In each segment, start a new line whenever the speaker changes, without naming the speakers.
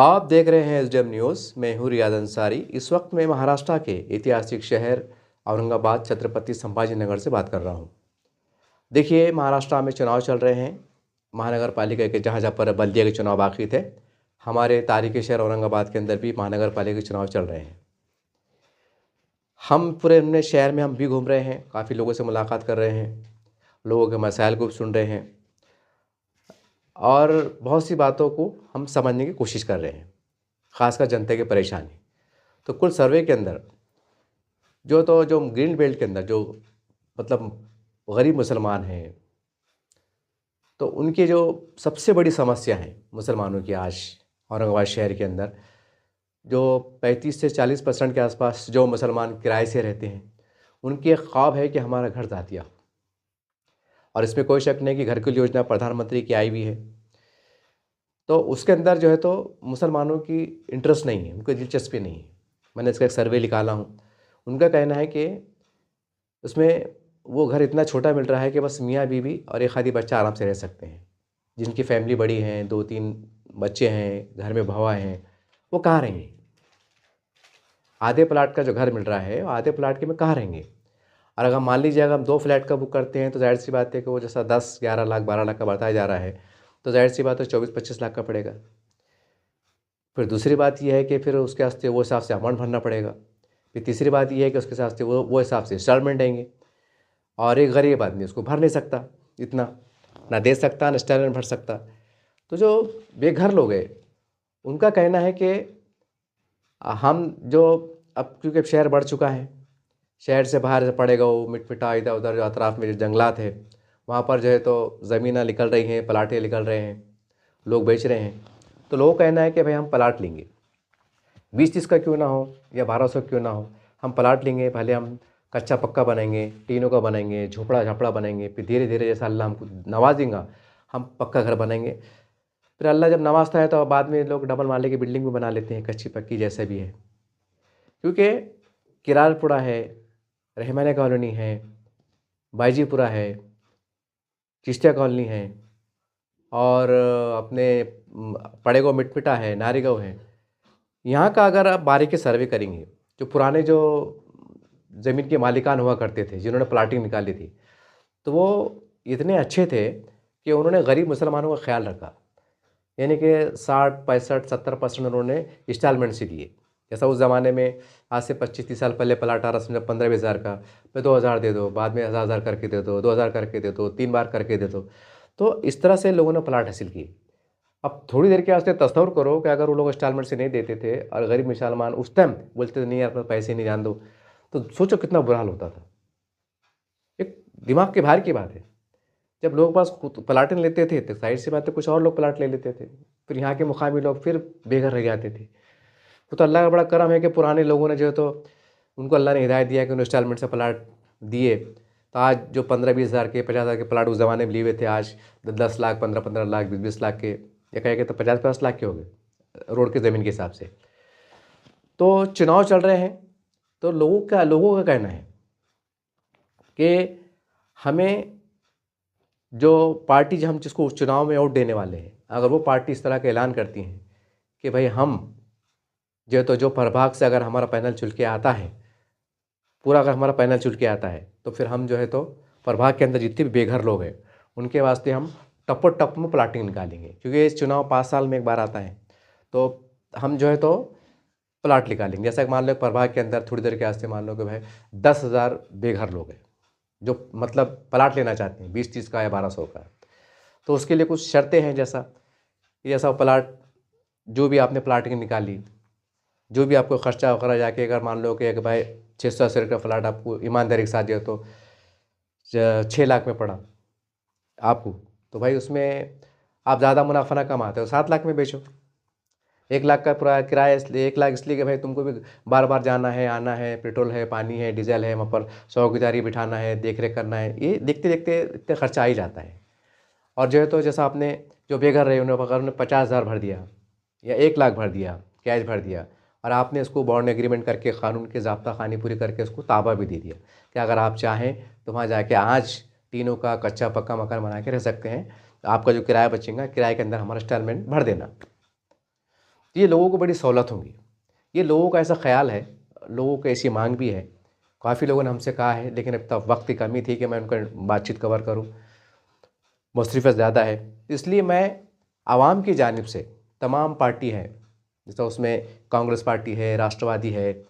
आप देख रहे हैं एसडीएम न्यूज़। मैं हूँ रियाज अंसारी। इस वक्त मैं महाराष्ट्र के ऐतिहासिक शहर औरंगाबाद छत्रपति संभाजी नगर से बात कर रहा हूँ। देखिए, महाराष्ट्र में चुनाव चल रहे हैं। महानगर पालिका के जहाँ जहाँ पर बल्दिया के चुनाव बाकी थे, हमारे तारीखी शहर औरंगाबाद के अंदर भी महानगर पालिका के चुनाव चल रहे हैं। हम पूरे अपने शहर में हम भी घूम रहे हैं, काफ़ी लोगों से मुलाकात कर रहे हैं, लोगों के मसाइल को सुन रहे हैं और बहुत सी बातों को हम समझने की कोशिश कर रहे हैं, ख़ासकर जनता की परेशानी। तो कुल सर्वे के अंदर जो ग्रीन बेल्ट के अंदर जो मतलब गरीब मुसलमान हैं, तो उनकी जो सबसे बड़ी समस्या है मुसलमानों की आज औरंगाबाद शहर के अंदर, जो 35 से 40% के आसपास जो मुसलमान किराए से रहते हैं, उनकी एक ख्वाब है कि हमारा घर दातिया हो। और इसमें कोई शक नहीं कि घर की योजना प्रधानमंत्री की आई हुई है, तो उसके अंदर जो है तो मुसलमानों की इंटरेस्ट नहीं है, उनको दिलचस्पी नहीं है। मैंने इसका एक सर्वे निकाला हूँ। उनका कहना है कि उसमें वो घर इतना छोटा मिल रहा है कि बस मियाँ बीवी और एक आधी बच्चा आराम से रह सकते हैं। जिनकी फैमिली बड़ी हैं, 2-3 बच्चे हैं, घर में भवा हैं, वो कहाँ रहेंगे? आधे प्लाट का जो घर मिल रहा है, वो आधे प्लाट के में कहाँ रहेंगे? और अगर मान लीजिए अगर हम 2 फ्लैट का बुक करते हैं, तो ज़ाहिर-सी बात है कि वो जैसा 10-11 लाख 12 लाख का बताया जा रहा है, तो ज़ाहिर-सी बात है 24-25 लाख का पड़ेगा। फिर दूसरी बात ये है कि फिर उसके वास्ते वो हिसाब से अमाउंट भरना पड़ेगा। फिर तीसरी बात ये है कि उसके हिसाब से वो हिसाब से इंस्टॉलमेंट देंगे। और एक गरीब आदमी उसको भर नहीं सकता, इतना ना दे सकता, ना इंस्टॉलमेंट भर सकता। तो जो बेघर लोग हैं, उनका कहना है कि हम जो अब क्योंकि अब शहर बढ़ चुका है, शहर से बाहर जो पड़ेगा वो मिटमिटा इधर उधर जो अतराफ में जो जंगलात है, वहाँ पर जो है तो ज़मीनें निकल रही हैं, प्लाटें निकल रहे हैं, लोग बेच रहे हैं। तो लोगों का कहना है कि भाई हम प्लाट लेंगे, 20-30 का क्यों ना हो या 1200 क्यों ना हो, हम प्लाट लेंगे। पहले हम कच्चा पक्का बनाएंगे, टीनों का बनाएंगे, झोपड़ा झापड़ा बनाएंगे, फिर धीरे धीरे जैसा अल्लाह हमको नवाजेगा, हम पक्का घर बनाएंगे। फिर अल्लाह जब नवाजता है तो बाद में लोग डबल माले की बिल्डिंग भी बना लेते हैं, कच्ची पक्की जैसा भी है। क्योंकि किरारपुरा है, रहमानिया कॉलोनी है, बाईजीपुरा है, चिश्तिया कॉलोनी है और अपने पड़ेगो मिटमिटा है, नारीगांव है। यहाँ का अगर आप बारीकी सर्वे करेंगे, जो पुराने जो ज़मीन के मालिकान हुआ करते थे, जिन्होंने प्लाटिंग निकाली थी, तो वो इतने अच्छे थे कि उन्होंने गरीब मुसलमानों का ख्याल रखा। यानी कि 60, 65, 70% उन्होंने इंस्टॉलमेंट से दिए। जैसा उस ज़माने में आज से 25-30 साल पहले प्लाट आ रहा, समझो 15-20 हज़ार का, फिर 2,000 दे दो, बाद में 1,000 करके दे दो, 2,000 करके दे दो, 3 बार करके दे दो। तो इस तरह से लोगों ने प्लाट हासिल किए। अब थोड़ी देर के वास्ते तसव्वुर करो कि अगर वो लोग इंस्टॉलमेंट से नहीं देते थे और गरीब मुसलमान उस टाइम बोलते थे नहीं यार अपने पैसे नहीं, जान दो, तो सोचो कितना बुरा हाल होता था। एक दिमाग के बाहर की बात है। जब लोगों के पास खुद प्लाटें लेते थे तो ज़ाहिर सी बात है कुछ और लोग प्लाट ले लेते थे, फिर यहाँ के मुकामी लोग फिर बेघर रह जाते थे। वो तो अल्लाह का बड़ा करम है कि पुराने लोगों ने जो है तो उनको अल्लाह ने हिदायत दिया कि उन्हें इंस्टॉलमेंट से प्लाट दिए, तो आज जो 15-20 हज़ार के 50 हज़ार के प्लाट उस ज़माने में लिए हुए थे, आज 10 लाख 15-15 लाख 20-20 लाख के, या कहें तो 50-50 लाख के हो गए रोड की ज़मीन के हिसाब से। तो चुनाव चल रहे हैं, तो लोगों का कहना है कि हमें जो पार्टी जो हम जिसको चुनाव में वोट देने वाले हैं, अगर वो पार्टी इस तरह का ऐलान करती हैं कि भाई हम जो प्रभाग से अगर हमारा पैनल चुन के आता है, पूरा अगर हमारा पैनल चुन के आता है, तो फिर हम जो है तो प्रभाग के अंदर जितने भी बेघर लोग हैं उनके वास्ते हम टप्पो टप में प्लाटिंग निकालेंगे। क्योंकि इस चुनाव 5 साल में एक बार आता है, तो हम जो है तो प्लाट निकालेंगे। जैसा कि मान लो प्रभाग के अंदर थोड़ी देर के वास्ते मान लो कि भाई 10,000 बेघर लोग हैं जो मतलब प्लाट लेना चाहते हैं, 20-30 का या 1200 का। तो उसके लिए कुछ शर्तें हैं, जैसा प्लाट, जो भी आपने प्लाटिंग निकाली, जो भी आपको खर्चा वगैरह जाके अगर मान लो कि भाई 680 का प्लाट आपको ईमानदारी के साथ दिया तो 6 लाख में पड़ा आपको, तो भाई उसमें आप ज़्यादा मुनाफा ना कमाते हो, 7 लाख में बेचो। 1 लाख का पूरा किराया इसलिए 1 लाख इसलिए कि भाई तुमको भी बार बार जाना है, आना है, पेट्रोल है, पानी है, डीजल है, वहाँ पर चौकीदारी बिठाना है, देख रेख करना है, ये देखते देखते इतने खर्चा आ ही जाता है। और जो है तो जैसा आपने जो बेघर रहे उन्हें अगर उन्हें 50,000 भर दिया या 1 लाख भर दिया, कैश भर दिया, और आपने इसको बॉन्ड एग्रीमेंट करके कानून के ज़ाब्ता खानी पूरी करके उसको ताबा भी दे दिया कि अगर आप चाहें तो वहाँ जाके आज तीनों का कच्चा पक्का मकान बना के रह सकते हैं, तो आपका जो किराया बचेगा, किराए के अंदर हमारा इंस्टॉलमेंट भर देना। तो ये लोगों को बड़ी सहूलत होंगी। ये लोगों का ऐसा ख़्याल है, लोगों की ऐसी मांग भी है। काफ़ी लोगों ने हमसे कहा है, लेकिन अब तक वक्त की कमी थी कि मैं उनका बातचीत कवर करूँ, मुस्तफ़ ज़्यादा है। इसलिए मैं आवाम की जानिब से तमाम पार्टी हैं, जैसे उसमें कांग्रेस पार्टी है, राष्ट्रवादी है,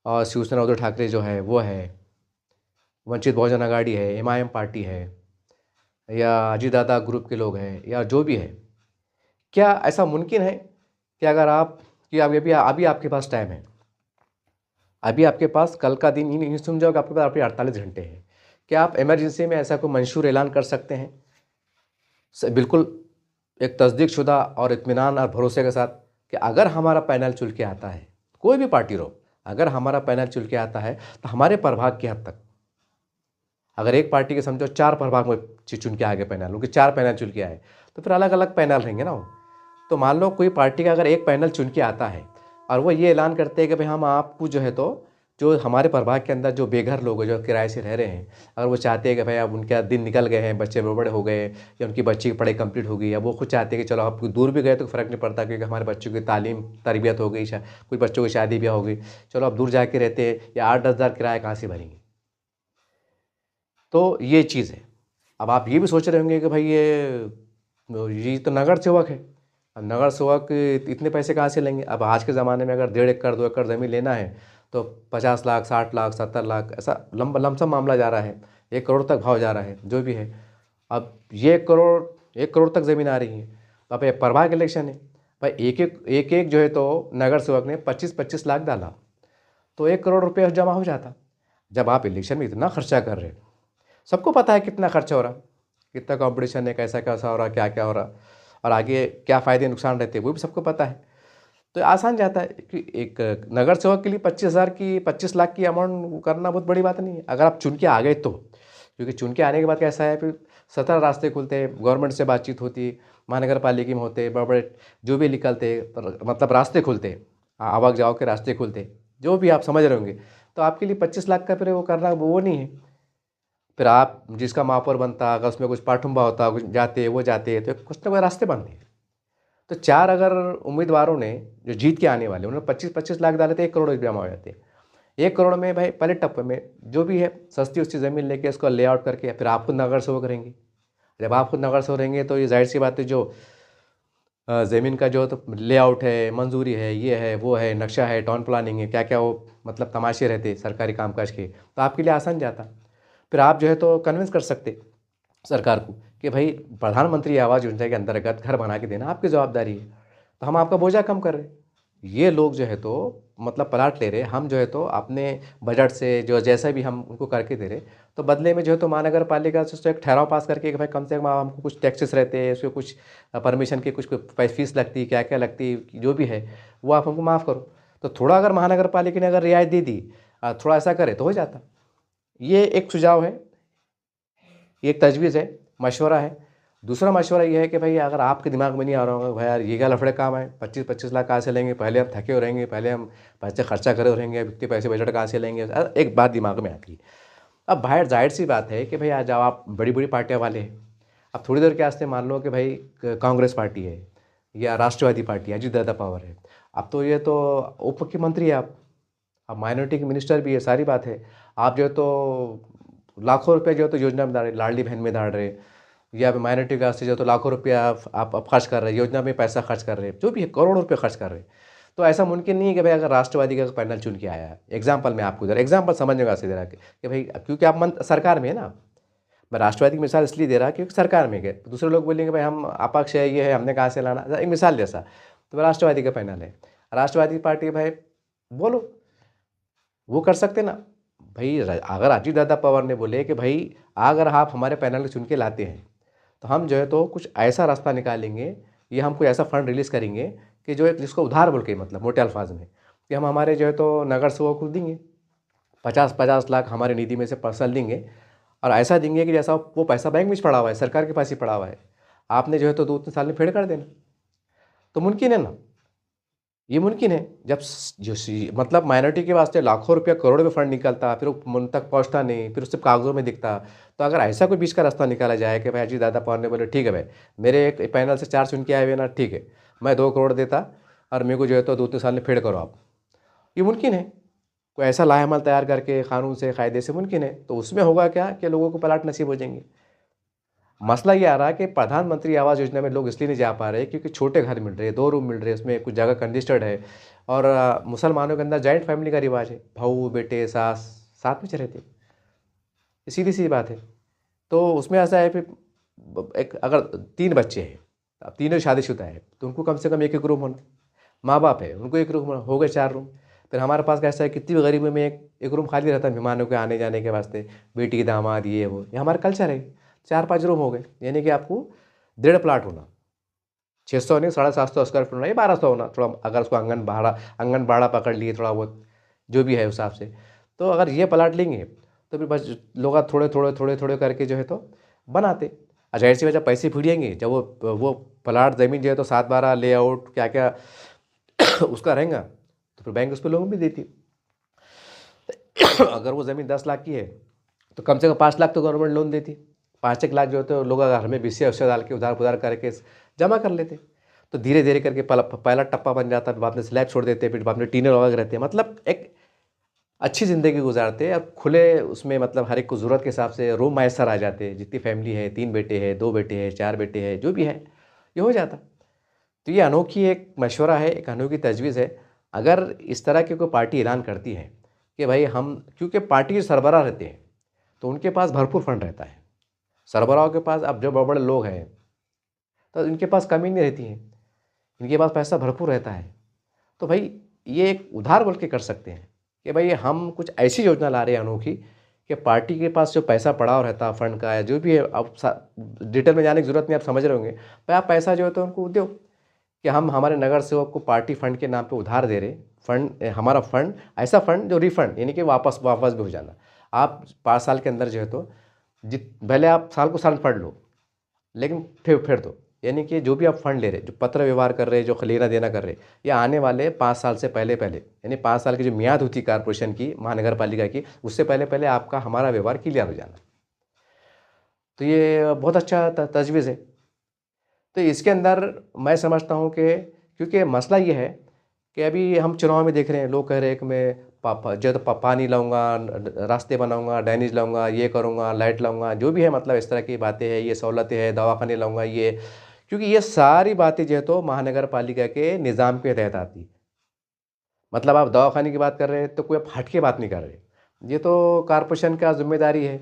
और शिवसेना उद्धव ठाकरे जो है वो है, वंचित बहुजन आघाड़ी है, एमआईएम पार्टी है, या अजीत दादा ग्रुप के लोग हैं, या जो भी है। क्या ऐसा मुमकिन है कि अगर आप कि अभी अभी आपके पास टाइम है, अभी आपके पास कल का दिन इन समझो कि आपके पास अभी 48 घंटे हैं, क्या आप इमरजेंसी में ऐसा कोई मंशूर ऐलान कर सकते हैं बिल्कुल एक तस्दीकशुदा और इत्मीनान और भरोसे के साथ कि अगर हमारा पैनल चुन के आता है, कोई भी पार्टी रहो, अगर हमारा पैनल चुन के आता है तो हमारे प्रभाग की हद तक, अगर एक पार्टी के समझो 4 प्रभाग में चुन के आ गए पैनल, उनके 4 पैनल चुन के आए, तो फिर अलग अलग पैनल रहेंगे ना वो। तो मान लो कोई पार्टी का अगर एक पैनल चुन के आता है और वो ये ऐलान करते हैं कि भाई हम आपको जो है तो जो हमारे प्रभाग के अंदर जो बेघर लोग हैं, जो किराए से रह रहे हैं, अगर वो चाहते हैं कि भाई अब उनके दिन निकल गए हैं, बच्चे बड़े हो गए, या उनकी बच्ची की पढ़ाई कंप्लीट हो गई, या वो खुद चाहते हैं कि चलो आप दूर भी गए तो फ़र्क नहीं पड़ता क्योंकि हमारे बच्चों की तालीम तरबियत हो गई, कुछ बच्चों की शादी ब्याह हो गई, चलो अब दूर जाके रहते हैं, या 8-10 हज़ार किराया कहाँ से भरेंगे। तो ये चीज़ है। अब आप ये भी सोच रहे होंगे कि भाई ये तो नगर सेवक है, अब नगर सेवक इतने पैसे कहाँ से लेंगे। अब आज के ज़माने में अगर 1.5 एकड़ 2 एकड़ ज़मीन लेना है तो 50 लाख 60 लाख 70 लाख ऐसा लमसम मामला जा रहा है, 1 करोड़ तक भाव जा रहा है जो भी है। अब ये 1 करोड़ तक ज़मीन आ रही है। तो अब ये प्रभाग इलेक्शन है भाई, एक एक जो है तो नगर सेवक ने 25-25 लाख डाला तो 1 करोड़ रुपये जमा हो जाता। जब आप इलेक्शन में इतना खर्चा कर रहे हैं, सबको पता है कितना खर्चा हो रहा, कितना कंपटीशन है, कैसा कैसा हो रहा, क्या क्या हो रहा, और आगे क्या फ़ायदे नुकसान रहते हैं वो भी सबको पता है। तो आसान जाता है कि एक नगर सेवक के लिए 25,000 की 25 लाख की अमाउंट करना बहुत बड़ी बात नहीं है, अगर आप चुन के आ गए तो। क्योंकि चुन के आने के बाद कैसा है, फिर 17 रास्ते खुलते हैं, गवर्नमेंट से बातचीत होती है, महानगर पालिका में होते बड़े बड़े जो भी निकलते मतलब रास्ते खुलते, आवाग जाओ के रास्ते खुलते, जो भी आप समझ रहे होंगे। तो आपके लिए 25 लाख का फिर वो करना वो नहीं है। फिर आप जिसका महापौर बनता, अगर उसमें कुछ पाठुंबा होता, कुछ जाते वो जाते, तो कुछ ना कुछ रास्ते बनते हैं। तो 4 अगर उम्मीदवारों ने जो जीत के आने वाले उन्होंने 25-25 लाख डाले तो 1 करोड़ जमा हो जाते हैं। 1 करोड़ में भाई पहले टप्पे में जो भी है सस्ती उसकी ज़मीन लेके उसको लेआउट करके फिर आप खुद नगर सेवक रहेंगे। जब आप खुद नगर सेवक रहेंगे तो ये ज़ाहिर सी बात है, जो ज़मीन का जो तो लेआउट है, मंजूरी है, ये है, वो है, नक्शा है, टाउन प्लानिंग है, क्या-क्या वो मतलब तमाशे रहते सरकारी कामकाज के, तो आपके लिए आसान जाता। फिर आप जो है तो कन्विंस कर सकते सरकार को कि भाई प्रधानमंत्री आवास योजना के अंतर्गत घर बना के देना आपकी जवाबदारी है, तो हम आपका बोझा कम कर रहे हैं। ये लोग जो है तो मतलब प्लाट ले रहे, हम जो है तो अपने बजट से जो जैसा भी हम उनको करके दे रहे, तो बदले में जो है तो महानगर पालिका से तो एक ठहराव पास करके कि भाई कम से कम हमको कुछ टैक्सेस रहते हैं, उसके कुछ परमिशन की कुछ फीस लगती है, क्या क्या लगती है, जो भी है वो आप हमको माफ़ करो। तो थोड़ा अगर महानगर पालिका ने अगर रियायत दे दी, थोड़ा ऐसा करे तो हो जाता। ये एक सुझाव है, ये एक तजवीज़ है, मशवरा है। दूसरा मशवरा ये है कि भाई अगर आपके दिमाग में नहीं आ रहा होगा भाई यार ये क्या लफड़े काम है, 25-25 लाख कहाँ से लेंगे, पहले हम थके हो रहेंगे, पहले हम पैसे खर्चा करे हो रहेंगे, अब इतने पैसे बजट कहाँ से लेंगे, एक बात दिमाग में आती है। अब बाहर जाहिर सी बात है कि भाई आज जब आप बड़ी बड़ी पार्टियाँ वाले हैं, अब थोड़ी देर के वास्ते मान लो कि भाई कांग्रेस पार्टी है या राष्ट्रवादी पार्टी है, अजीत दादा पावर है, अब तो ये तो उप मुख्यमंत्री है आप, अब माइनॉरिटी के मिनिस्टर भी है, सारी बात है। आप जो है तो लाखों रुपए जो है तो योजना में डाल रहे, लाडली बहन में डाल रहे, या माइनॉरिटी कास्ट से जो तो लाखों रुपया आप खर्च कर रहे हैं, योजना में पैसा खर्च कर रहे हैं, जो भी है करोड़ों रुपये खर्च कर रहे हैं। तो ऐसा मुमकिन नहीं है कि भाई अगर राष्ट्रवादी का पैनल चुन के आया है, एग्जाम्पल मैं आपको दे रहा एग्जाम्पल समझने का दे रहा कि भाई क्योंकि आप सरकार में है ना, मैं राष्ट्रवादी की मिसाल इसलिए दे रहा क्योंकि सरकार में गए, दूसरे लोग बोलेंगे भाई हम अपक्ष है, ये है, हमने कहाँ से लाना, एक मिसाल जैसा। तो राष्ट्रवादी का पैनल है, राष्ट्रवादी पार्टी भाई बोलो वो कर सकते ना भाई। अगर अजीत दादा पवार ने बोले कि भाई अगर आप हमारे पैनल को चुन के लाते हैं तो हम जो है तो कुछ ऐसा रास्ता निकालेंगे, या हम कोई ऐसा फंड रिलीज़ करेंगे कि जो एक जिसको उधार बोल के मतलब मोटे अल्फाज में कि हम हमारे जो है तो नगर सेवक को देंगे 50-50 लाख हमारे निधि में से पर्सनल देंगे, और ऐसा देंगे कि जैसा वो पैसा बैंक में पड़ा हुआ है, सरकार के पास ही पड़ा हुआ है, आपने जो है तो 2-3 साल में फेड कर देना। तो मुमकिन है ना, ये मुमकिन है। जब मतलब माइनॉरिटी के वास्ते लाखों रुपया करोड़ में फंड निकलता, फिर वो मुन तक पहुंचता नहीं, फिर उससे कागजों में दिखता। तो अगर ऐसा कोई बीच का रास्ता निकाला जाए कि भाई अजीत दादा पवार ने बोले ठीक है भाई मेरे एक पैनल से 4 चुन के आए हुए ना, ठीक है मैं 2 करोड़ देता और मेरे को जो है तो 2-3 साल में फेड करो आप। ये मुमकिन है, कोई ऐसा लाहेमल तैयार करके कानून से कायदे से मुमकिन है। तो उसमें होगा क्या कि लोगों को प्लाट नसीब हो जाएंगे। मसला ये आ रहा है कि प्रधानमंत्री आवास योजना में लोग इसलिए नहीं जा पा रहे क्योंकि छोटे घर मिल रहे हैं, 2 रूम मिल रहे हैं, उसमें कुछ जगह कंजेस्टेड है। और मुसलमानों के अंदर जॉइंट फैमिली का रिवाज है, बहू बेटे सास साथ में रहते हैं। ये सीधी सी बात है। तो उसमें ऐसा है फिर एक अगर 3 बच्चे हैं, अब तीनों शादीशुदा है, तो उनको कम से कम एक रूम होना। माँ बाप है, उनको एक रूम होना, हो गए 4 रूम। फिर हमारे पास कैसा है, कितनी भी गरीबी में एक रूम खाली रहता है मेहमानों के आने जाने के वास्ते, बेटी दामाद ये वो, ये हमारा कल्चर है। 4-5 रूम हो गए, यानी कि आपको 1.5 प्लाट होना, 600 नहीं 750 स्क्वायर फीट होना, ये 1200 होना। थोड़ा अगर उसको आंगन बाड़ा पकड़ लिए थोड़ा बहुत, जो भी है उस हिसाब से। तो अगर ये प्लाट लेंगे तो फिर बस लोग थोड़े करके जो है तो बनाते। और जाहिर सी वजह पैसे भिड़ेंगे जब वो प्लाट ज़मीन जो है तो 7-12 लेआउट क्या क्या उसका रहेगा, तो फिर बैंक उस पर लोन भी देती। अगर वो ज़मीन 10 लाख की है तो कम से कम 5 लाख तो गवर्नमेंट लोन देती। 5-1 लाख जो होते हैं लोग घर में बीसी उससे डाल के उधार पुधार करके जमा कर लेते। तो धीरे धीरे करके पहला टप्पा बन जाता है, बाद में स्लैब छोड़ देते, फिर बाद में टीनर अलग रहते हैं। मतलब एक अच्छी ज़िंदगी गुजारते हैं। अब खुले उसमें मतलब हर एक को ज़रूरत के हिसाब से रूम मैसर आ जाते हैं। जितनी फैमिली है, 3 बेटे हैं, 2 बेटे हैं, 4 बेटे हैं, जो भी है ये हो जाता। तो ये अनोखी एक मशवरा है, एक अनोखी तजवीज़ है। अगर इस तरह की कोई पार्टी ऐलान करती है कि भाई हम, क्योंकि पार्टी के सरबराह रहते हैं तो उनके पास भरपूर फंड रहता है। सरबराहों के पास अब जो बड़े बड़े लोग हैं तो इनके पास कमी नहीं रहती है, इनके पास पैसा भरपूर रहता है। तो भाई ये एक उधार बोल के कर सकते हैं कि भाई हम कुछ ऐसी योजना ला रहे हैं अनोखी कि पार्टी के पास जो पैसा पड़ा हुआ रहता है फंड का या जो भी है, अब डिटेल में जाने की ज़रूरत नहीं, आप समझ रहे होंगे। भाई आप पैसा जो है तो उनको दो कि हम हमारे नगर सेवक को पार्टी फंड के नाम पे उधार दे रहे। फंड हमारा फंड ऐसा फंड जो रिफंड यानी कि वापस भी हो जाना। आप 5 साल के अंदर जो है तो भले आप साल को साल फंड लो, लेकिन फिर दो। यानी कि जो भी आप फंड ले रहे, जो पत्र व्यवहार कर रहे, जो लेना देना कर रहे, ये आने वाले 5 साल से पहले यानी 5 साल की जो मियाद होती है कारपोरेशन की, महानगर पालिका की, उससे पहले आपका हमारा व्यवहार क्लियर हो जाना। तो ये बहुत अच्छा तजवीज़ है। तो इसके अंदर मैं समझता हूँ कि क्योंकि मसला ये है कि अभी हम चुनाव में देख रहे हैं, लोग कह रहे हैं कि मैं जो तो पानी लाऊंगा, रास्ते बनाऊंगा, ड्रेनेज लाऊंगा, ये करूंगा, लाइट लाऊंगा, जो भी है मतलब इस तरह की बातें हैं, ये सहूलतें हैं, दवाखाने लाऊंगा, ये क्योंकि ये सारी बातें जो है तो महानगर पालिका के निज़ाम के तहत आती। मतलब आप दवाखाने की बात कर रहे हैं तो कोई आप हट के बात नहीं कर रहे, ये तो कारपोरेशन का जिम्मेदारी है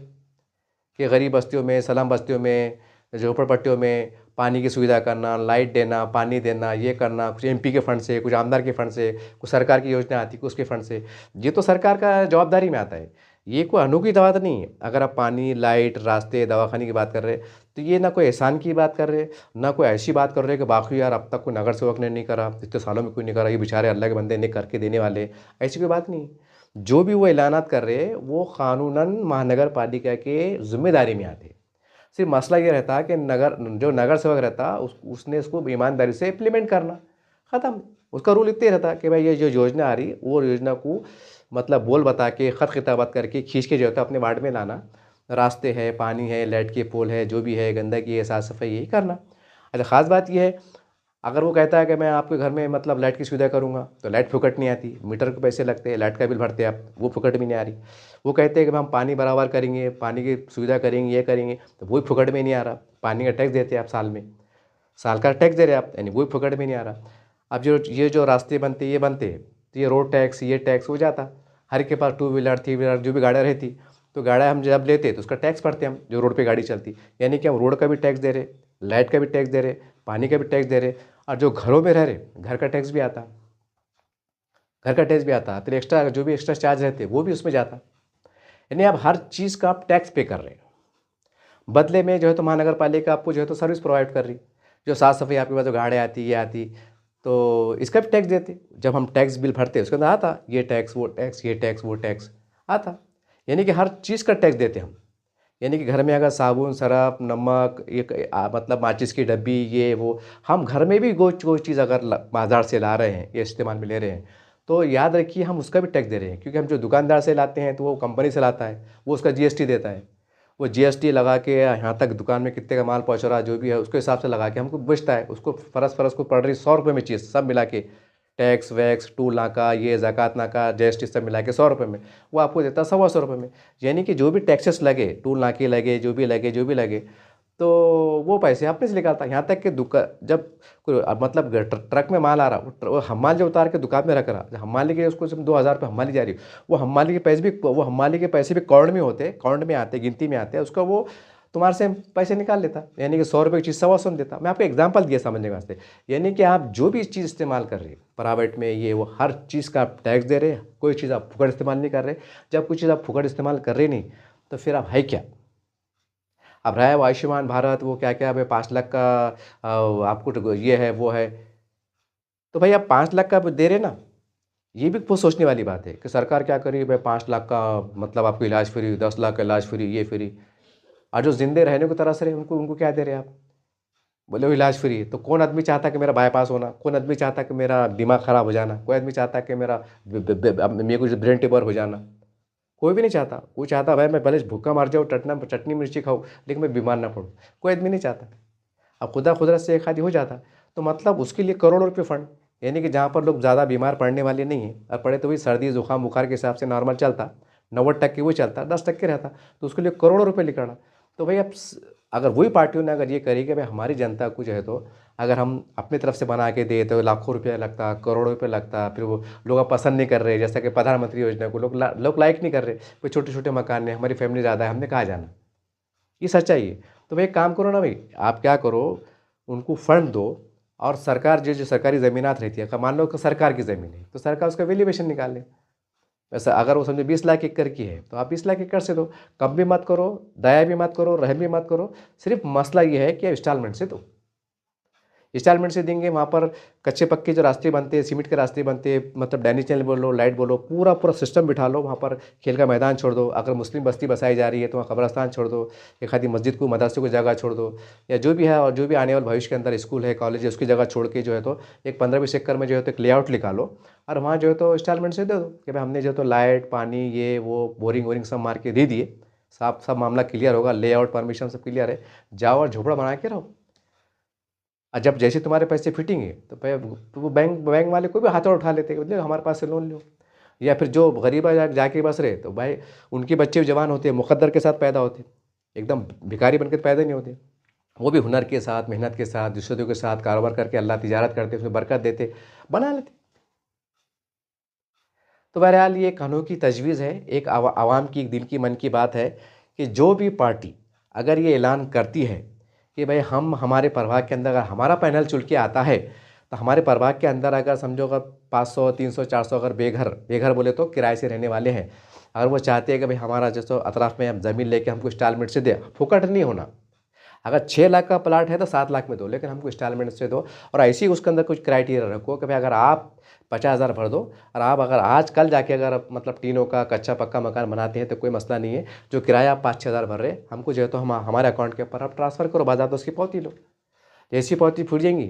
कि गरीब बस्तियों में, सलाम बस्तियों में, झोपड़पट्टियों में पानी की सुविधा करना, लाइट देना, पानी देना, ये करना, कुछ एमपी के फंड से, कुछ आमदार के फंड से, कुछ सरकार की योजना आती है उसके फंड से। ये तो सरकार का जवाबदारी में आता है। ये कोई अनोखी बात नहीं है। अगर आप पानी, लाइट, रास्ते, दवाखाने की बात कर रहे हैं तो ये ना कोई एहसान की बात कर रहे, ना कोई ऐसी बात कर रहे कि बाकी यार अब तक कोई नगर सेवक ने नहीं करा, इतने सालों में कोई नहीं करा, ये बेचारे अल्लाह के बंदे ने करके देने वाले, ऐसी कोई बात नहीं। जो भी वो ऐलानात कर रहे हैं वो कानूनन महानगर पालिका के जिम्मेदारी में आते। सिर्फ मसला ये रहता है कि जो नगर सेवक रहता उसने इसको ईमानदारी से इम्प्लीमेंट करना, ख़त्म। उसका रूल इतने रहता कि भाई ये जो योजना आ रही वो योजना को मतलब बोल बता के, ख़त खिताबत करके खींच के जो होता है अपने वार्ड में लाना। रास्ते है, पानी है, लाइट के पोल है, जो भी है, गंदगी है, साफ़ सफाई यही करना। अच्छा, ख़ास बात यह है अगर वो कहता है कि मैं आपके घर में मतलब लाइट की सुविधा करूँगा, तो लाइट फुकट नहीं आती, मीटर के पैसे लगते हैं, लाइट का बिल भरते हैं आप, वो फुकट भी नहीं आ रही। वो कहते हैं कि हम पानी बराबर करेंगे, पानी की सुविधा करेंगे, ये करेंगे, तो वो भी फुकट में नहीं आ रहा। पानी का टैक्स देते हैं आप साल में, साल का टैक्स दे रहे हैं आप, यानी वो भी फुकट में नहीं आ रहा। अब जो रास्ते बनते ये बनते तो ये रोड टैक्स, ये टैक्स हो जाता। हर के पास 2 व्हीलर 3 व्हीलर जो भी गाड़ियाँ रहती, तो गाड़ियाँ हम जब लेते तो उसका टैक्स भरते हम, जो रोड पे गाड़ी चलती। यानी कि हम रोड का भी टैक्स दे रहे, लाइट का भी टैक्स दे रहे, पानी का भी टैक्स दे रहे, और जो घरों में रह रहे घर का टैक्स भी आता, घर का टैक्स भी आता, फिर एक्स्ट्रा जो भी एक्स्ट्रा चार्ज रहते वो भी उसमें जाता। यानी आप हर चीज़ का आप टैक्स पे कर रहे हैं। बदले में जो है तो महानगर पालिका आपको जो है तो सर्विस प्रोवाइड कर रही, जो साफ़ सफाई आपके पास जो गाड़ियाँ आती ये आती, तो इसका भी टैक्स देते। जब हम टैक्स बिल भरते उसके अंदर आता ये टैक्स वो टैक्स, ये टैक्स वो टैक्स आता। यानी कि हर चीज़ का टैक्स देते हम। यानी कि घर में अगर साबुन, सरफ, नमक, मतलब माचिस की डब्बी, ये वो, हम घर में भी कोई चीज़ अगर बाज़ार से ला रहे हैं, ये इस्तेमाल में ले रहे हैं, तो याद रखिए हम उसका भी टैक्स दे रहे हैं। क्योंकि हम जो दुकानदार से लाते हैं तो वो कंपनी से लाता है, वो उसका जीएसटी देता है। वो जीएसटी लगा के यहाँ तक दुकान में कितने का माल पहुँच रहा है जो भी है उसके हिसाब से लगा के हमको बेचता है। उसको फरस फरस को पड़ रही 100 रुपये में चीज़ सब मिला के, टैक्स वैक्स टूल नाका ये ज़कात नाका जीएसटी सब मिला के 100 रुपये में, वो आपको देता 125 रुपये में। यानी कि जो भी टैक्सेस लगे, टूल नाके लगे, जो भी लगे, तो वो पैसे अपने से निकालता है। यहाँ तक कि जब कोई मतलब ट्रक में माल आ रहा, वो हमाल जो उतार के दुकान में रख रहा, हमाली के उसको जब 2,000 रुपये हमाली जा रही, वो हमाली के पैसे भी कौड़ में होते, कौड़ में आते, गिनती में आते हैं, उसका वो तुम्हारे से पैसे निकाल लेता। यानी कि 100 रुपये की चीज़ 125 में देता। मैं आपको एग्जांपल दिया समझने के वास्ते। यानी कि आप जो भी चीज़ इस्तेमाल कर रहे हैं प्राइवेट में, ये वो हर चीज़ का आप टैक्स दे रहे हैं, कोई चीज़ आप फुकड़ इस्तेमाल नहीं कर रहे। जब कोई चीज़ आप फुकड़ इस्तेमाल कर रहे नहीं, तो फिर आप है क्या? अब रहा है वो आयुष्मान भारत, वो क्या क्या भाई 5 लाख का आपको ये है वो है, तो भाई आप 5 लाख का दे रहे ना, ये भी बहुत सोचने वाली बात है कि सरकार क्या करी भाई 5 लाख का मतलब आपको इलाज फ्री, 10 लाख का इलाज फ्री, ये फ्री। और जो जिंदे रहने को तरस रहे उनको उनको क्या दे रहे हैं आप? बोले वो इलाज फ्री है। तो कौन आदमी चाहता कि मेरा बाईपास होना, कौन आदमी चाहता कि मेरा दिमाग खराब हो जाना, कोई आदमी चाहता कि मेरे को ब्रेन ट्यूमर हो जाना? कोई भी नहीं चाहता। कोई चाहता भाई मैं भले भूखा मर जाऊँ, चटनी मिर्ची खाऊँ, लेकिन मैं बीमार ना पड़ूँ, कोई आदमी नहीं चाहता। अब खुदा खुदरत से एक आदि हो जाता, तो मतलब उसके लिए करोड़ों रुपये फंड। यानी कि जहाँ पर लोग ज़्यादा बीमार पड़ने वाले नहीं हैं, और पड़े तो वही सर्दी जुकाम बुखार के हिसाब से नॉर्मल चलता, 90% वो चलता, 10% रहता, तो उसके लिए करोड़ों रुपये निकलना। तो भाई अब अगर वही पार्टियों ने अगर ये करी कि भाई हमारी जनता को जो है, तो अगर हम अपनी तरफ से बना के दे तो लाखों रुपया लगता, करोड़ों रुपये लगता, फिर वो लोग अब पसंद नहीं कर रहे। जैसा कि प्रधानमंत्री योजना को लोग लाइक नहीं कर रहे, कोई छोटे छोटे मकान है, हमारी फैमिली ज़्यादा है, हमने कहाँ जाना, ये सच्चाई है। तो भाई एक काम करो ना भाई, आप क्या करो, उनको फंड दो, और सरकार जो सरकारी ज़मीनात रहती है, मान लो कि सरकार की ज़मीन है, तो सरकार उसका वैल्यूएशन निकाल ले। वैसा अगर वो समझो 20 लाख एकड़ की है, तो आप 20 लाख एकड़ से दो, कम भी मत करो, दया भी मत करो, रहम भी मत करो। सिर्फ मसला ये है कि इंस्टॉलमेंट से दो। इंस्टॉलमेंट से देंगे, वहाँ पर कच्चे पक्के जो रास्ते बनते हैं, सीमेंट के रास्ते बनते हैं, मतलब डैनी चैनल बोलो, लाइट बोलो, पूरा पूरा सिस्टम बिठा लो। वहाँ पर खेल का मैदान छोड़ दो, अगर मुस्लिम बस्ती बसाई जा रही है तो वहाँ कब्रस्तान छोड़ दो, एक आधी मस्जिद को, मदरसे को जगह छोड़ दो, या जो भी है, और जो भी आने वाले भविष्य के अंदर स्कूल है, कॉलेज है, उसकी जगह छोड़ के जो है तो एक 15-20 एकड़ में जो है तो एक लेआउट निकालो, और वहाँ जो है तो इंस्टॉलमेंट से दे दो कि भाई हमने जो तो लाइट पानी ये वो बोरिंग वोरिंग सब मार के दे दिए, सब मामला क्लियर होगा, लेआउट परमिशन सब क्लियर है, जाओ और झोपड़ा बना के रहो। और जब जैसे तुम्हारे पैसे फिटेंगे तो तो वो बैंक वाले कोई भी हाथों उठा लेते हैं, बोले हमारे पास से लोन लो। या फिर जो गरीब जाके बस रहे, तो भाई उनके बच्चे भी जवान होते हैं, मुकद्दर के साथ पैदा होते, एकदम भिखारी बनकर पैदा नहीं होते, वो भी हुनर के साथ, मेहनत के साथ, दुश्मनों के साथ कारोबार करके अल्लाह तिजारत करते, उसमें बरकत देते, बना लेते। तो बहरहाल ये एक अनोखी तजवीज़ है, एक आवाम की एक दिल की मन की बात है कि जो भी पार्टी अगर ये ऐलान करती है कि भाई हम हमारे प्रभाग के अंदर अगर हमारा पैनल चुन के आता है, तो हमारे प्रभाग के अंदर अगर समझो अगर 500 300 400 अगर बेघर बोले तो किराए से रहने वाले हैं, अगर वो चाहते हैं कि भाई हमारा जैसे अतराफ़ में हम ज़मीन लेके हमको इंस्टॉलमेंट से दे, फुकट नहीं होना। अगर 6 लाख का प्लाट है तो 7 लाख में दो, लेकिन हमको इंस्टॉलमेंट से दो। और ऐसे ही उसके अंदर कुछ क्राइटेरिया रखो कि भाई अगर आप 50,000 भर दो, और आप अगर आज कल जाके अगर मतलब टीनों का कच्चा पक्का मकान बनाते हैं तो कोई मसला नहीं है। जो किराया आप 5-6 हज़ार भर रहे, हमको जो है तो हमारे अकाउंट के ऊपर आप ट्रांसफ़र करो, बाज़ात उसकी पावती लो। जैसी पावती फूट जाएंगी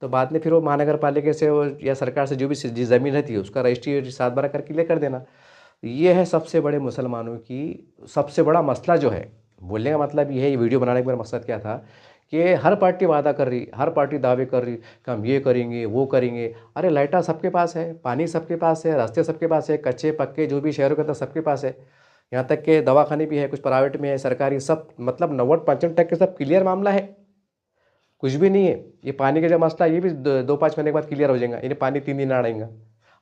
तो बाद में फिर वो महानगर पालिका से या सरकार से जो भी ज़मीन रहती है उसका रजिस्ट्री 7/12 करके ले कर देना। ये है सबसे बड़े मुसलमानों की सबसे बड़ा मसला जो है। बोलने का मतलब ये है, ये वीडियो बनाने का मेरा मकसद क्या था कि हर पार्टी वादा कर रही, हर पार्टी दावे कर रही कि हम ये करेंगे वो करेंगे। अरे लाइटा सबके पास है, पानी सबके पास है, रास्ते सबके पास है, कच्चे पक्के जो भी शहरों के अंदर सबके पास है, यहाँ तक के दवाखाने भी है, कुछ प्राइवेट में है, सरकारी, सब मतलब 90-95% सब क्लियर मामला है, कुछ भी नहीं है। ये पानी का जो मसला ये भी 2-5 महीने के बाद क्लियर हो जाएगा। इन्हें पानी 3 दिन आएगा,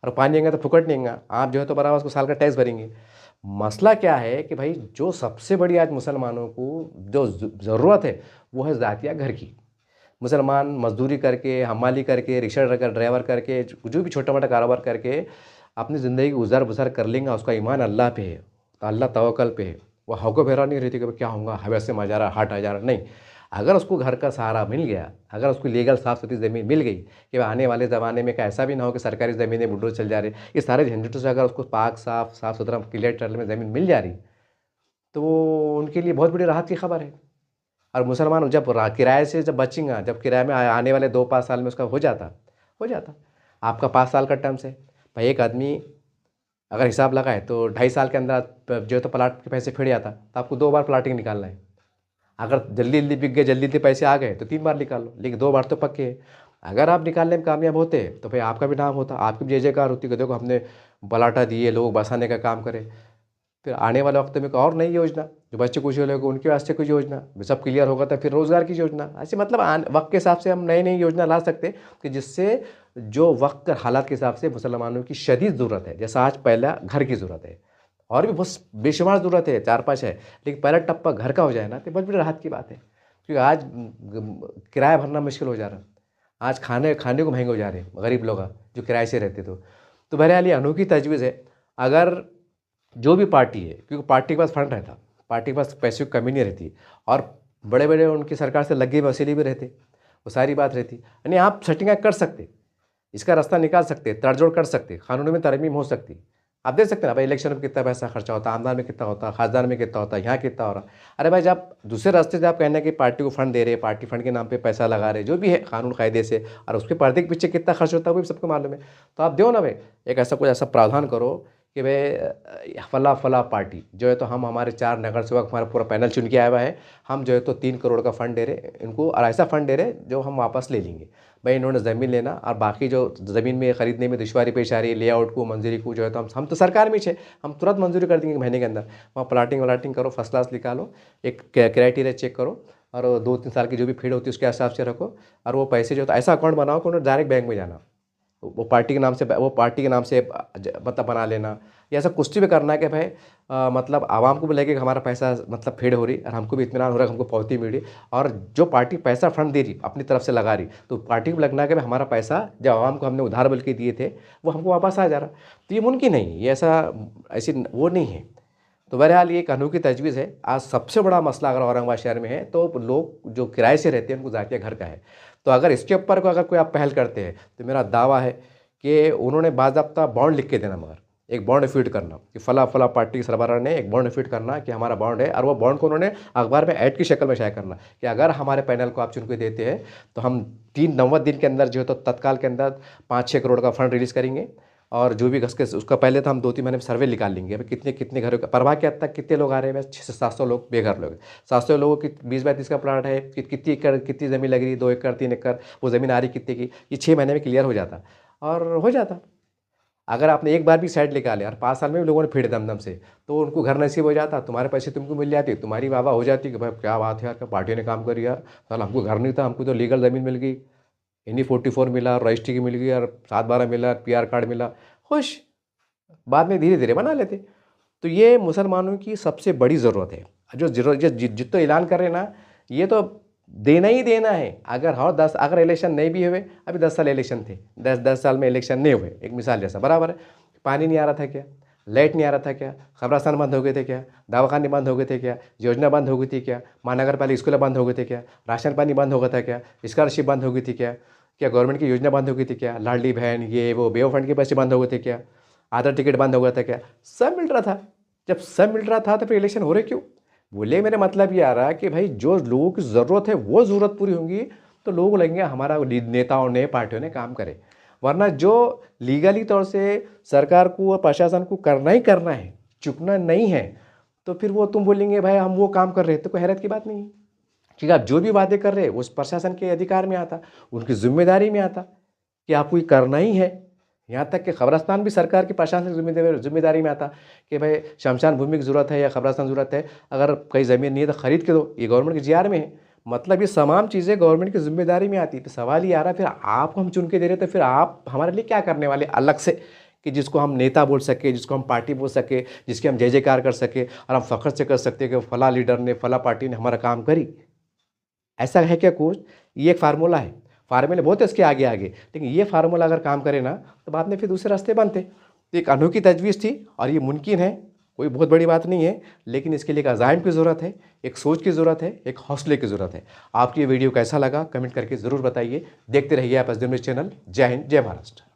और पानी आएगा तो फुकट नहीं आएगा, आप जो है तो बराबर उसको साल का टैक्स भरेंगे। मसला क्या है कि भाई जो सबसे बड़ी आज मुसलमानों को जो ज़रूरत है वो है ज़ातिया घर की। मुसलमान मजदूरी करके, हमाली करके, रिक्शा ड्राइवर करके, जो भी छोटा मोटा कारोबार करके अपनी ज़िंदगी गुजार बसर कर लेंगे, उसका ईमान अल्लाह पे है, तो अल्लाह तवक्कल पे है। वो हौको फेरा नहीं रहती कि क्या होगा, हवा से मजा रहा, हाट आ जा रहा, नहीं। अगर उसको घर का सहारा मिल गया, अगर उसको लीगल साफ़ सुथरी ज़मीन मिल गई कि आने वाले ज़माने में ऐसा भी ना हो कि सरकारी ज़मीनें बुलडोज़र चल जा रही, ये सारे झंझटों से अगर उसको पाक साफ़ सुथरा क्लियर टाइटल में ज़मीन मिल जा रही, तो वो उनके लिए बहुत बड़ी राहत की खबर है। और मुसलमान जब किराए से जब बचेंगे, जब किराए में आने वाले 2-5 साल में उसका हो जाता, आपका 5 साल का टर्म्स है। भाई एक आदमी अगर हिसाब लगाए तो 2.5 साल के अंदर आप जो है तो प्लाट के पैसे फिर जाता, तो आपको 2 बार प्लाटिंग निकालना है। अगर जल्दी जल्दी बिक गए, जल्दी जल्दी पैसे आ गए तो 3 बार निकाल लो, लेकिन 2 बार तो पक्के है। अगर आप निकालने में कामयाब होते तो भाई आपका भी नाम होता, आपकी भी जय जयकार होती कि देखो हमने प्लाटा दिए, लोग बसाने का काम करे। फिर आने वाले वक्त में एक और नई योजना, जो बच्चे कुछ लोग उनके वास्ते कुछ योजना, सब क्लियर होगा तो फिर रोज़गार की योजना। ऐसे मतलब वक्त के हिसाब से हम नई नई योजना ला सकते कि जिससे जो वक्त हालात के हिसाब से मुसलमानों की शदीद ज़रूरत है। जैसा आज पहला घर की ज़रूरत है, और भी बहुत बेशुमार ज़रूरत है, 4-5 है, लेकिन पहला टप्पा घर का हो जाए ना तो बहुत बड़ी राहत की बात है। क्योंकि आज किराया भरना मुश्किल हो जा रहा, आज खाने खाने को महंगे हो जा रहे हैं गरीब लोग जो किराए से रहते। तो बहरहाल ये अनोखी तजवीज़ है। अगर जो भी पार्टी है, क्योंकि पार्टी के पास फंड रहता, पार्टी के पास पैसे की कमी नहीं रहती, और बड़े बड़े उनकी सरकार से लगे वसीले भी रहते, वो सारी बात रहती। यानी आप सेटिंग कर सकते, इसका रास्ता निकाल सकते, तड़जोड़ कर सकते, कानून में तरमीम हो सकती। आप देख सकते हैं ना भाई, इलेक्शन में कितना पैसा खर्चा होता है, आमदान में कितना होता है, खासदान में कितना होता है, यहाँ कितना हो रहा। अरे भाई जब दूसरे रास्ते से आप कहना कि पार्टी को फंड दे रहे, पार्टी फंड के नाम पे पैसा लगा रहे, जो भी है कानून कायदे से, और उसके पर्दे के पीछे कितना खर्च होता है वो भी सबको मालूम है। तो आप दो ना भाई, एक ऐसा कुछ ऐसा प्रावधान करो कि भाई फला पार्टी जो है तो हम हमारे 4 नगर सेवक, हमारा पूरा पैनल चुन के आया हुआ है, हम जो है तो 3 करोड़ का फंड दे रहे इनको, और ऐसा फंड दे रहे जो हम वापस ले लेंगे। भाई इन्होंने ज़मीन लेना, और बाकी जो ज़मीन में ख़रीदने में दुश्वारी पेश आ रही है, लेआउट को मंजूरी को जो है तो हम तो सरकार में छे, हम तुरंत मंजूरी कर देंगे महीने के अंदर। वहाँ प्लाटिंग करो, फर्स्ट क्लास निकालो, एक क्राइटेरिया चेक करो, और 2-3 साल की जो भी फीड होती है उसके हिसाब से रखो, और वो पैसे जो है तो ऐसा अकाउंट बनाओ कि उन्हें डायरेक्ट बैंक में जाना, वो पार्टी के नाम से मतलब बना लेना, या ऐसा कुछ भी करना है कि भाई मतलब आवाम को भी लगे कि हमारा पैसा मतलब फेड हो रही, और हमको भी इत्मीनान हो रहा है, हमको पावती मिल रही, और जो पार्टी पैसा फंड दे रही अपनी तरफ से लगा रही, तो पार्टी को लगना है कि भाई हमारा पैसा जो आवाम को हमने उधार बल्कि दिए थे वो हमको वापस आ जा रहा। तो ये मुमकिन नहीं, ये ऐसी वो नहीं है। तो बहरहाल ये एक अनोखी तजवीज़ है। आज सबसे बड़ा मसला अगर औरंगाबाद शहर में है तो लोग जो किराए से रहते हैं उनको ज़ातिया घर का है। तो अगर इसके ऊपर को अगर कोई आप पहल करते हैं तो मेरा दावा है कि उन्होंने बाज़ाब्ता बॉन्ड लिख के देना, मगर एक बॉन्ड इफ़िट करना कि फला पार्टी के सरबराह ने एक बॉन्ड इफ़िट करना कि हमारा बॉन्ड है, और वो बॉन्ड को उन्होंने अखबार में ऐड की शक्ल में शाया करना कि अगर हमारे पैनल को आप चुन के देते हैं तो हम 3-9 दिन के अंदर जो है तो तत्काल के अंदर 5-6 करोड़ का फंड रिलीज़ करेंगे, और जो भी घस के उसका पहले तो हम 2-3 महीने में सर्वे निकाल लेंगे अभी कितने घरों का परवाह के हद तक कितने लोग आ रहे हैं। 600 से 700 लोग बेघर लोग, 700 लोगों की 20-32 का प्लाट है, कितनी एकड़ कितनी ज़मीन लग रही है, 2 एकड़ 3 एकड़, वो ज़मीन आ रही कितने की, ये 6 महीने में क्लियर हो जाता, और हो जाता। अगर आपने एक बार भी साइड निकाले और 5 साल में भी लोगों ने फिर दम से, तो उनको घर नसीब हो जाता, तुम्हारे पैसे तुमको मिल जाती, तुम्हारी वाह हो जाती कि भाई क्या बात है यार, क्या पार्टी ने काम करी यार, साल हमको घर नहीं था, हमको तो लीगल ज़मीन मिल गई, इन्हीं 44 मिला, और रजिस्ट्री की मिल गई, और 7-12 मिला, PR कार्ड मिला, खुश। बाद में धीरे धीरे बना लेते। तो ये मुसलमानों की सबसे बड़ी ज़रूरत है, जो जितना ऐलान कर रहे हैं ना, ये तो देना ही देना है। अगर इलेक्शन नहीं भी हुए, अभी 10 साल इलेक्शन थे, 10 साल में इलेक्शन नहीं हुए, एक मिसाल जैसा बराबर है। पानी नहीं आ रहा था क्या, लाइट नहीं आ रहा था क्या, कब्रिस्तान बंद हो गए थे क्या, दवाखाने बंद हो गए थे क्या, योजना बंद हो गई थी क्या, महानगर पालिका स्कूल बंद हो गए थे क्या, राशन पानी बंद हो गया था क्या, स्कॉलरशिप बंद हो गई थी क्या, गवर्नमेंट की योजना बंद हो गई थी क्या, लाडली बहन ये वो बेव फंड के पैसे बंद हो गए थे क्या, आधार टिकट बंद हो गया था क्या, सब मिल रहा था। जब सब मिल रहा था तो फिर इलेक्शन हो रहे क्यों? बोले मेरा मतलब ये आ रहा है कि भाई जो लोगों की ज़रूरत है वो ज़रूरत पूरी होंगी तो लोग लगेंगे हमारा नेताओं ने पार्टियों ने काम करे, वरना जो लीगली तौर से सरकार को और प्रशासन को करना ही करना है, चुकना नहीं है, तो फिर वो तुम बोलेंगे भाई हम वो काम कर रहे हैं, तो कोई हैरत की बात नहीं है। ठीक है, आप जो भी वादे कर रहे हैं उस प्रशासन के अधिकार में आता, उनकी जिम्मेदारी में आता कि आपको ये करना ही है। यहाँ तक कि कब्रिस्तान भी सरकार की प्रशासन की जिम्मेदारी में आता कि भाई शमशान भूमि की ज़रूरत है या कब्रिस्तान ज़रूरत है, अगर कहीं ज़मीन नहीं है तो ख़रीद के दो, ये गवर्नमेंट की GR में है। मतलब ये तमाम चीज़ें गवर्नमेंट की जिम्मेदारी में आती। तो सवाल ये आ रहा है, फिर आपको हम चुन के दे रहे, तो फिर आप हमारे लिए क्या करने वाले अलग से कि जिसको हम नेता बोल सके, जिसको हम पार्टी बोल सके, जिसके हम जय जयकार कर सके, और हम फ़ख्र से कर सकते कि फला लीडर ने फला पार्टी ने हमारा काम करी। ऐसा है क्या कुछ? ये एक फार्मूला है, फार्मूले बहुत है इसके आगे आगे, लेकिन ये फार्मूला अगर काम करे ना तो बाद में फिर दूसरे रास्ते बनते। तो एक अनोखी तजवीज़ थी और ये मुमकिन है, कोई बहुत बड़ी बात नहीं है, लेकिन इसके लिए एक अज़ाइम की ज़रूरत है, एक सोच की ज़रूरत है, एक हौसले की ज़रूरत है। आपको ये वीडियो कैसा लगा कमेंट करके ज़रूर बताइए। देखते रहिए आप SDM न्यूज़ चैनल। जय हिंद, जय महाराष्ट्र।